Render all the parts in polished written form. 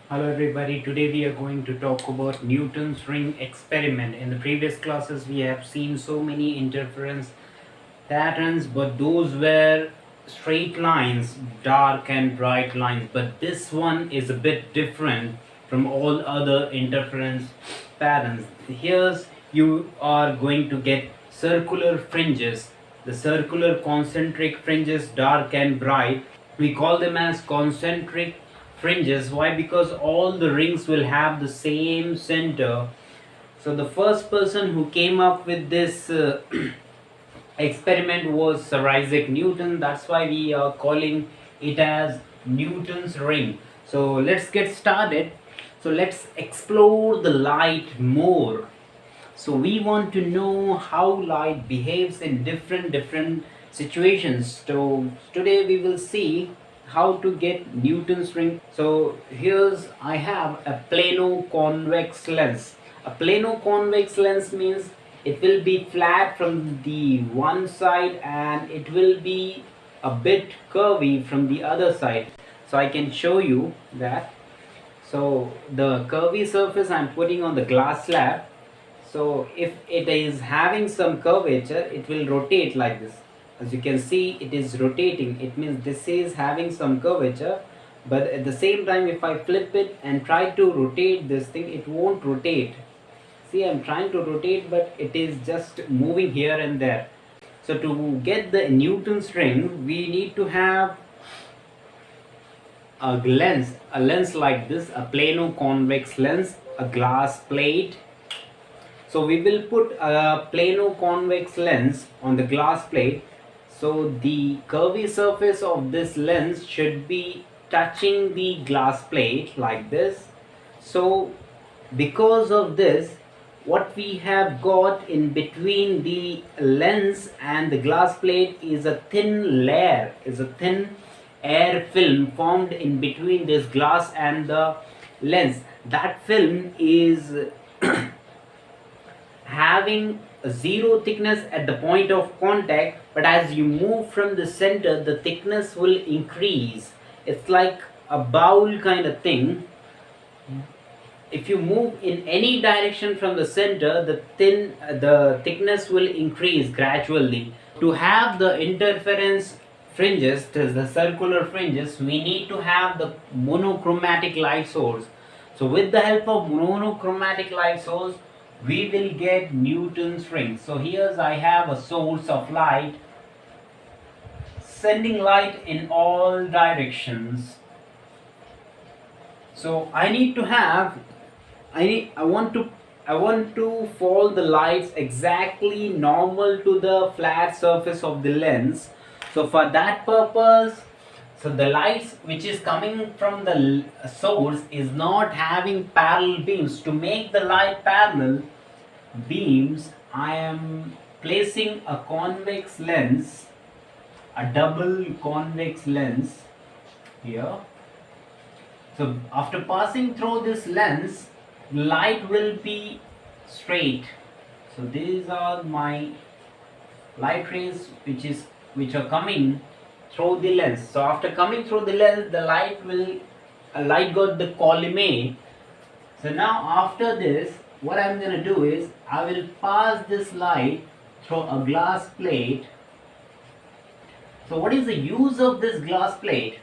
Hello everybody, today we are going to talk about Newton's ring experiment. In the previous classes we have seen so many interference patterns, but those were straight lines, dark and bright lines. But this one is a bit different from all other interference patterns. Here's you are going to get circular fringes, the circular concentric fringes, dark and bright. We call them as concentric fringes. Why? Because all the rings will have the same center. So the first person who came up with this experiment was Sir Isaac Newton. That's why we are calling it as Newton's ring. So let's get started. So let's explore the light more. So we want to know how light behaves in different situations. So today we will see how to get Newton's ring. So here's I have a plano convex lens. A plano convex lens means it will be flat from the one side and it will be a bit curvy from the other side. So I can show you that. So the curvy surface I'm putting on the glass slab. So if it is having some curvature, it will rotate like this. As you can see, it is rotating. It means this is having some curvature, but at the same time if I flip it and try to rotate this thing, it won't rotate. See, I'm trying to rotate, but it is just moving here and there. So to get the Newton's ring, we need to have a lens like this, a plano convex lens, a glass plate. So we will put a plano convex lens on the glass plate. So the curvy surface of this lens should be touching the glass plate like this. So because of this, what we have got in between the lens and the glass plate is a thin layer, is a thin air film formed in between this glass and the lens. That film is having a zero thickness at the point of contact, but as you move from the center the thickness will increase. It's like a bowl kind of thing. If you move in any direction from the center, the thickness will increase gradually. To have the interference fringes, the circular fringes, we need to have the monochromatic light source. So with the help of monochromatic light source, we will get Newton's ring. So here's I have a source of light sending light in all directions. So I need to have I want to fold the lights exactly normal to the flat surface of the lens. So for that purpose, so the lights which is coming from the source is not having parallel beams. To make the light parallel beams, I am placing a convex lens, a double convex lens here. So after passing through this lens, light will be straight. So these are my light rays which are coming through the lens. So after coming through the lens, the light got the collimate. So now after this, what I'm going to do is I will pass this light through a glass plate. So what is the use of this glass plate?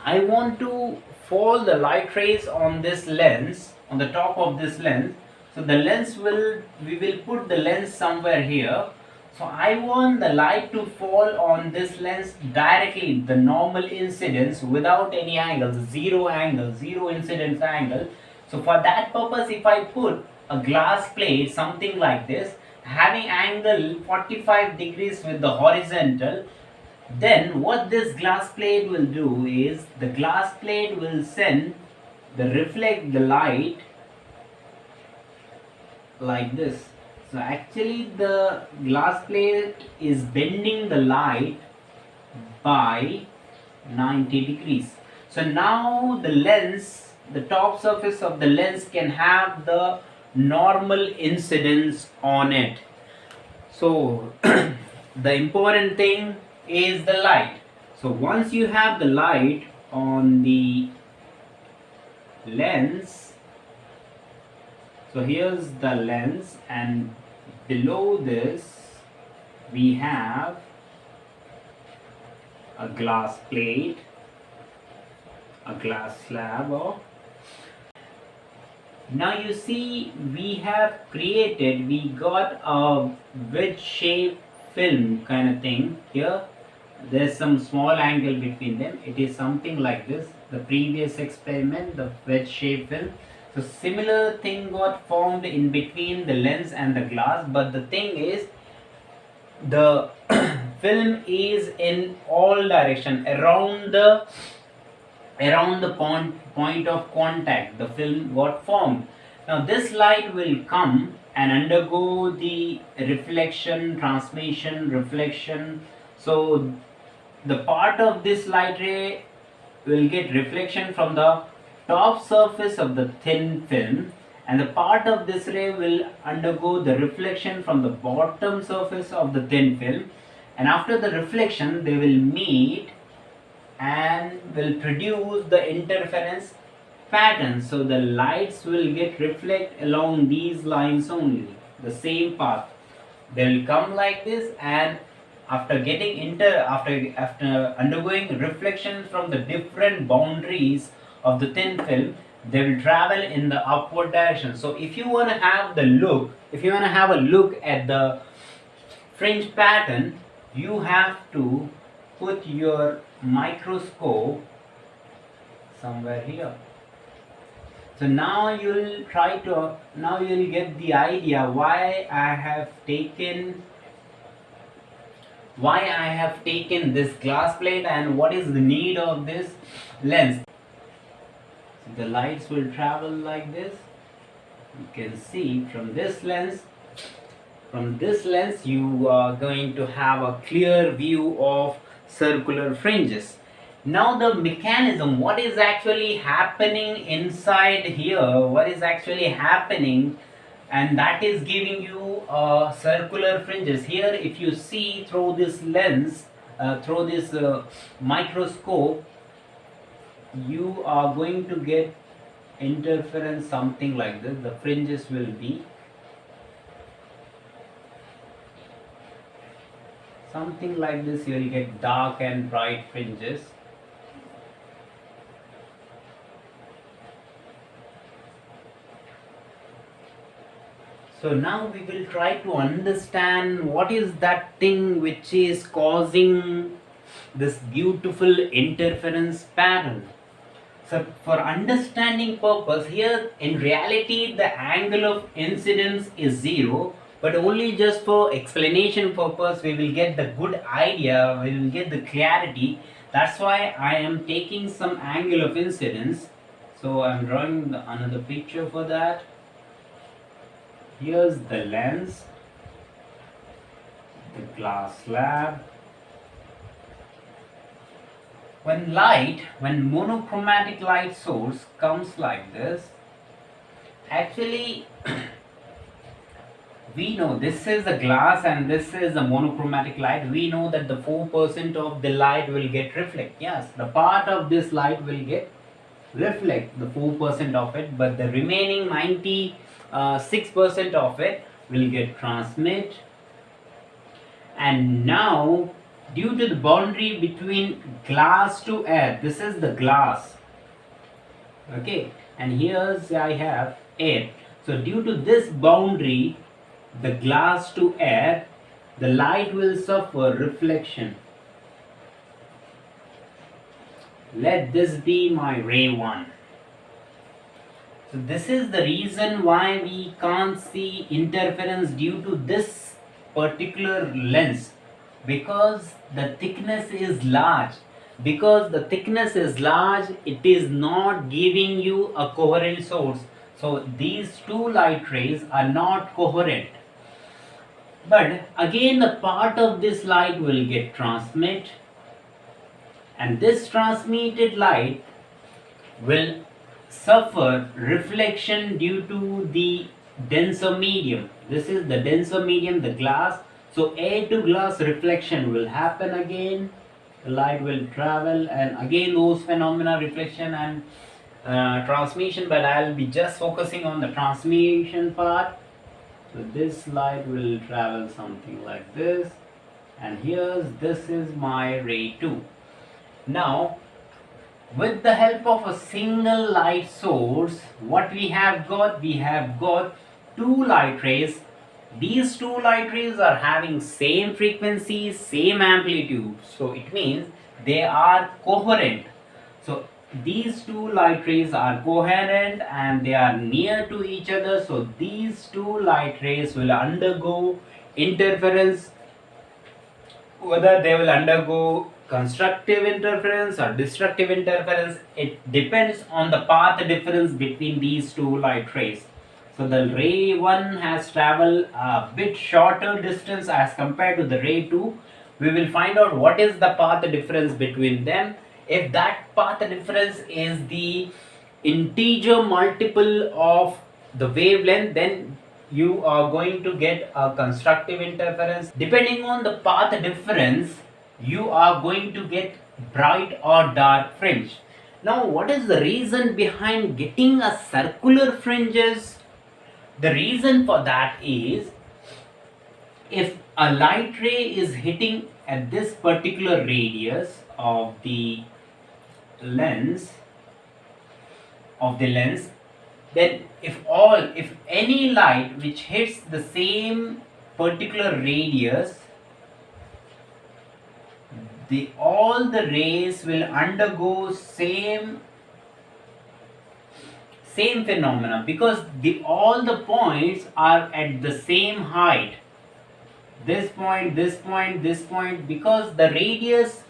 I want to fall the light rays on this lens, on the top of this lens. So the lens we will put the lens somewhere here. So I want the light to fall on this lens directly, the normal incidence without any angles, zero angle, zero incidence angle. So for that purpose, if I put a glass plate, something like this, having angle 45 degrees with the horizontal, then what this glass plate will do is the glass plate will reflect the light like this. So actually the glass plate is bending the light by 90 degrees. So now the lens, the top surface of the lens can have the normal incidence on it. So the important thing is the light. So once you have the light on the lens, so here's the lens, and below this we have a glass plate, a glass slab. Or now you see we have created, we got a wedge shaped film kind of thing here. There's some small angle between them. It is something like this. The previous experiment, the wedge shaped film. So similar thing got formed in between the lens and the glass, but the thing is the film is in all direction around the point of contact. The film got formed. Now this light will come and undergo the reflection, transmission, reflection. So the part of this light ray will get reflection from the top surface of the thin film, and the part of this ray will undergo the reflection from the bottom surface of the thin film, and after the reflection they will meet and will produce the interference pattern. So the lights will get reflect along these lines only, the same path. They will come like this, and after getting after undergoing reflection from the different boundaries of the thin film, they will travel in the upward direction. So if you want to have a look at the fringe pattern, you have to put your microscope somewhere here. So now you'll get the idea why I have taken this glass plate and what is the need of this lens. So the lights will travel like this. You can see from this lens you are going to have a clear view of circular fringes. Now the mechanism, what is actually happening inside here, and that is giving you circular fringes. Here if you see through this lens, through this microscope, you are going to get interference something like this. The fringes will be something like this. You will get dark and bright fringes. So now we will try to understand what is that thing which is causing this beautiful interference pattern. So for understanding purpose, here in reality the angle of incidence is 0, but only just for explanation purpose we will get the good idea, we will get the clarity. That's why I am taking some angle of incidence. So I am drawing another picture for that. Here's the lens, the glass slab. When monochromatic light source comes like this, actually we know this is the glass and this is the monochromatic light. We know that the 4% of the light will get reflect. Yes, the part of this light will get reflect, the 4% of it, but the remaining 96% of it will get transmit. And now due to the boundary between glass to air, this is the glass, okay, and here's I have air. So due to this boundary, the glass to air, the light will suffer reflection. Let this be my ray 1. So this is the reason why we can't see interference due to this particular lens, because the thickness is large. It is not giving you a coherent source. So these two light rays are not coherent. But again the part of this light will get transmit, and this transmitted light will suffer reflection due to the denser medium. This is the denser medium, the glass. So air to glass reflection will happen again. the light will travel, and again those phenomena, reflection and transmission, but I'll be just focusing on the transmission part. So this light will travel something like this, and here's this is my ray 2. Now with the help of a single light source, what we have got two light rays. These two light rays are having same frequency, same amplitude, so it means they are coherent. So these two light rays are coherent and they are near to each other, so these two light rays will undergo interference. Whether they will undergo constructive interference or destructive interference, it depends on the path difference between these two light rays. So the ray 1 has traveled a bit shorter distance as compared to the ray 2. We will find out what is the path difference between them. If that path difference is the integer multiple of the wavelength, then you are going to get a constructive interference. Depending on the path difference, you are going to get bright or dark fringe. Now what is the reason behind getting a circular fringes? The reason for that is, if a light ray is hitting at this particular radius of the lens, then if any light which hits the same particular radius, all the rays will undergo same phenomena, because all the points are at the same height. This point, this point, this point, because the radius,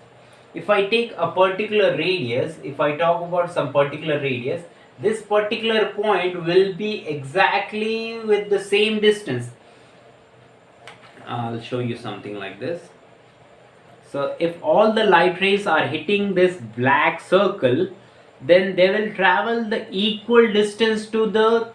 if I take a particular radius, if I talk about some particular radius, this particular point will be exactly with the same distance. I'll show you something like this. So if all the light rays are hitting this black circle, then they will travel the equal distance to the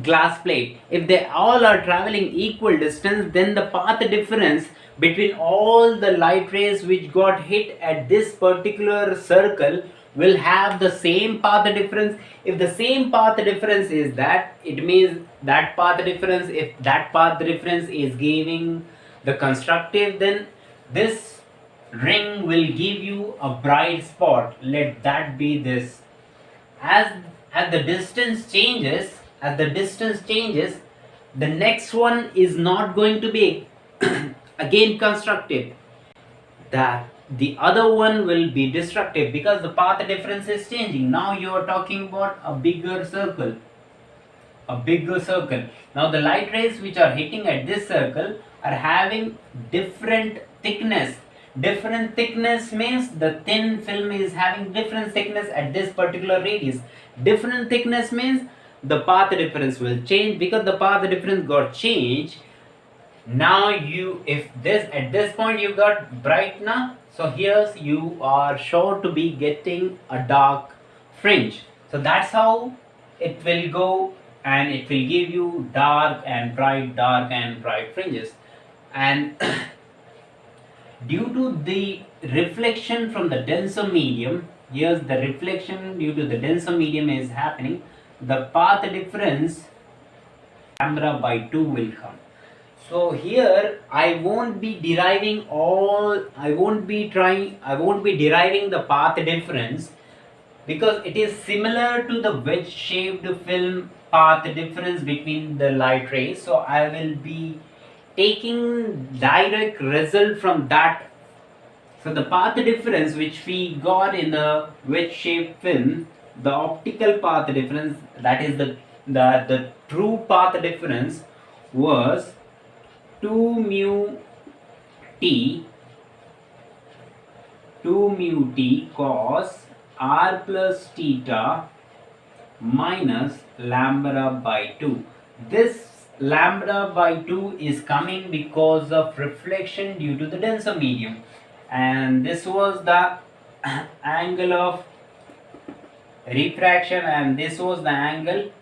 glass plate. If they all are traveling equal distance, then the path difference between all the light rays which got hit at this particular circle will have the same path difference. If the same path difference is that, it means that path difference, if that path difference is giving the constructive, then this ring will give you a bright spot. Let that be this. As the distance changes, the next one is not going to be again constructive. That the other one will be destructive, because the path difference is changing. Now you are talking about a bigger circle. Now the light rays which are hitting at this circle are having different thickness. Different thickness means the thin film is having different thickness at this particular radius. Different thickness means the path difference will change. Because the path difference got changed, now if this at this point you got bright now, so here you are sure to be getting a dark fringe. So that's how it will go, and it will give you dark and bright fringes. And due to the reflection from the denser medium, here's the reflection due to the denser medium is happening, the path difference lambda by 2 will come. So here I won't be deriving the path difference, because it is similar to the wedge shaped film path difference between the light rays. So I will be taking direct result from that. So the path difference which we got in the wedge shaped film, the optical path difference, that is the true path difference, was 2 mu t cos r plus theta minus lambda by 2. This lambda by 2 is coming because of reflection due to the denser medium, and this was the angle of refraction, and this was the angle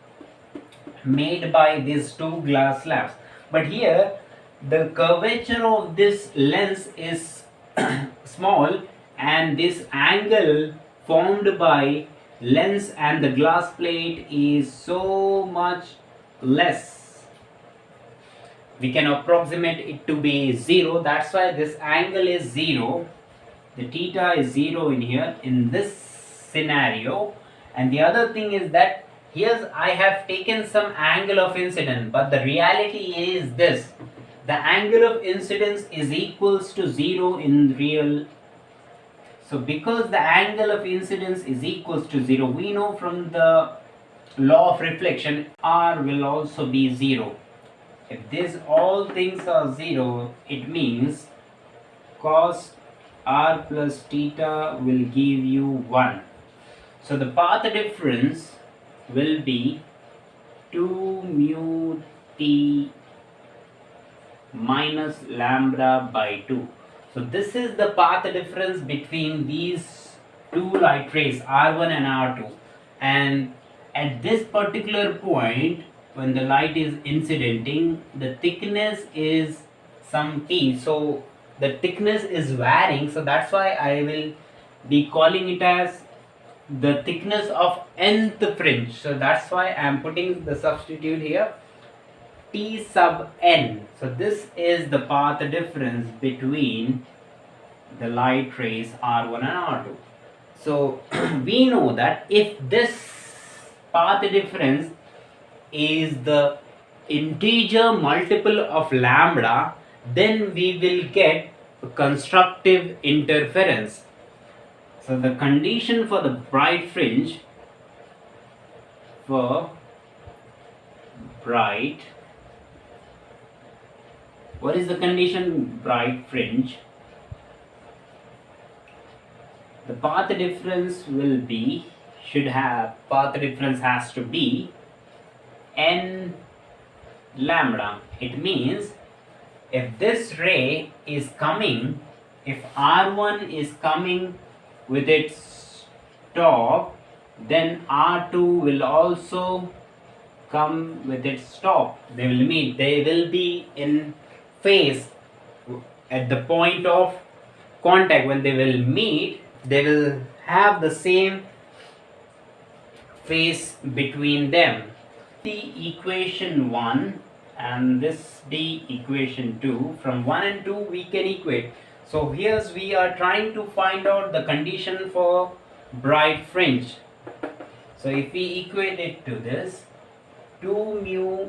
made by these two glass slabs. But here the curvature of this lens is small, and this angle formed by lens and the glass plate is so much less. We can approximate it to be 0. That's why this angle is 0. The theta is 0 in here in this scenario. And the other thing is that here I have taken some angle of incidence, but the reality is this: the angle of incidence is equals to 0 in real. So because the angle of incidence is equals to 0, we know from the law of reflection r will also be 0. If these all things are 0, it means cos r plus theta will give you 1. So the path difference will be 2 mu t minus lambda by 2. So this is the path difference between these two light rays, R1 and R2. And at this particular point, when the light is incidenting, the thickness is some t. So the thickness is varying. So that's why I will be calling it as the thickness of nth fringe. So that's why I am putting the substitute here, T sub n. So this is the path difference between the light rays R1 and R2. So we know that if this path difference is the integer multiple of lambda, then we will get a constructive interference. So the condition for the bright fringe, what is the condition bright fringe? The path difference will be, path difference has to be n lambda. It means if this ray is coming, if R1 is coming with its top, then R2 will also come with its top. They will meet, they will be in phase at the point of contact. When they will meet, they will have the same phase between them. The equation 1 and this be equation 2. From 1 and 2 we can equate. So here we are trying to find out the condition for bright fringe. So if we equate it to this, 2 mu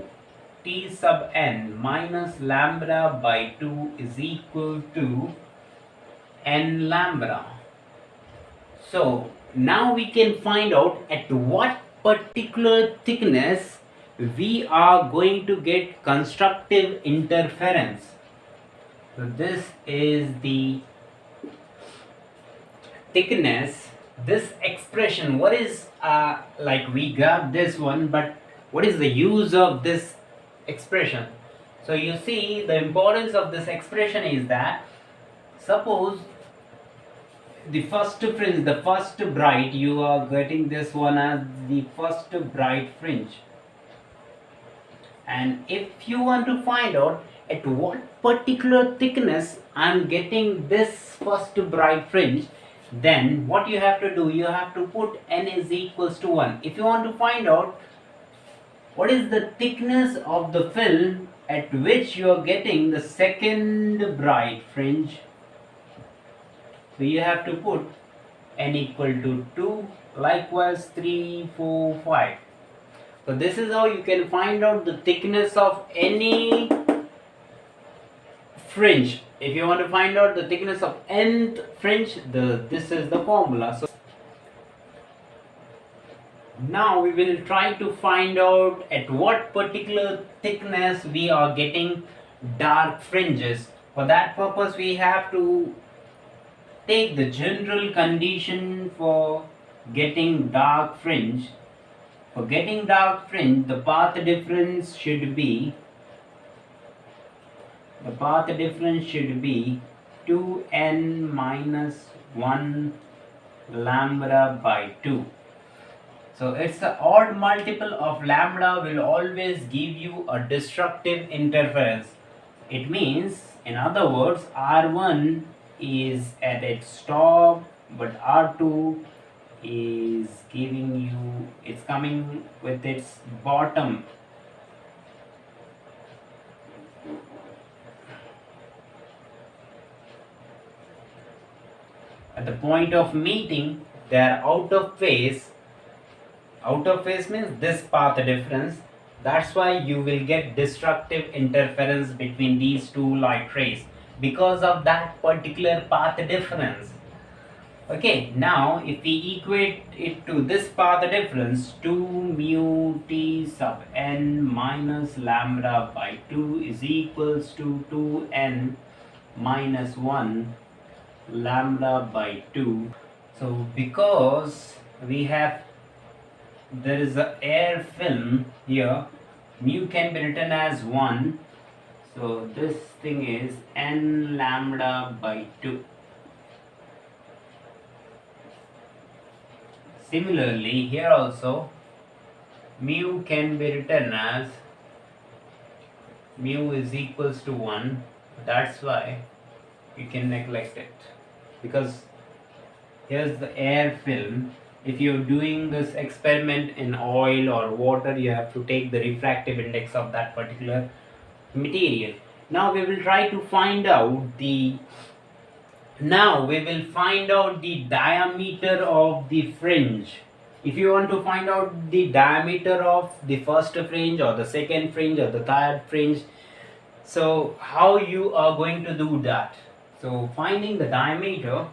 t sub n minus lambda by 2 is equal to n lambda. So now we can find out at what particular thickness we are going to get constructive interference. So this is the thickness. This expression, what is like we got this one, but what is the use of this expression? So you see, the importance of this expression is that, suppose the first fringe, the first bright, you are getting this one as the first bright fringe. And if you want to find out at what particular thickness I am getting this first bright fringe, then what you have to do, you have to put n is equals to 1. If you want to find out what is the thickness of the film at which you are getting the second bright fringe, so you have to put n equal to 2, likewise 3, 4, 5. So this is how you can find out the thickness of any fringe. If you want to find out the thickness of nth fringe, this is the formula. So now we will try to find out at what particular thickness we are getting dark fringes. For that purpose, we have to take the general condition for getting dark fringe. For getting dark fringe, the path difference should be 2n minus 1 lambda by 2. So it's the odd multiple of lambda will always give you a destructive interference. It means, in other words, R1 is at its top, but R2 is giving you, it's coming with its bottom. At the point of meeting, they are out of phase. Out of phase means this path difference. That's why you will get destructive interference between these two light rays because of that particular path difference. Okay, now if we equate it to this path difference, 2 mu t sub n minus lambda by 2 is equals to 2n minus 1 lambda by 2. So because we have, there is a air film here, mu can be written as 1, so this thing is n lambda by 2. Similarly, here also mu can be written as mu is equals to 1. That's why you can neglect it, because here's the air film. If you're doing this experiment in oil or water, you have to take the refractive index of that particular material. Now we will try to find out the diameter of the fringe. If you want to find out the diameter of the first fringe or the second fringe or the third fringe, so how you are going to do that? So finding the diameter,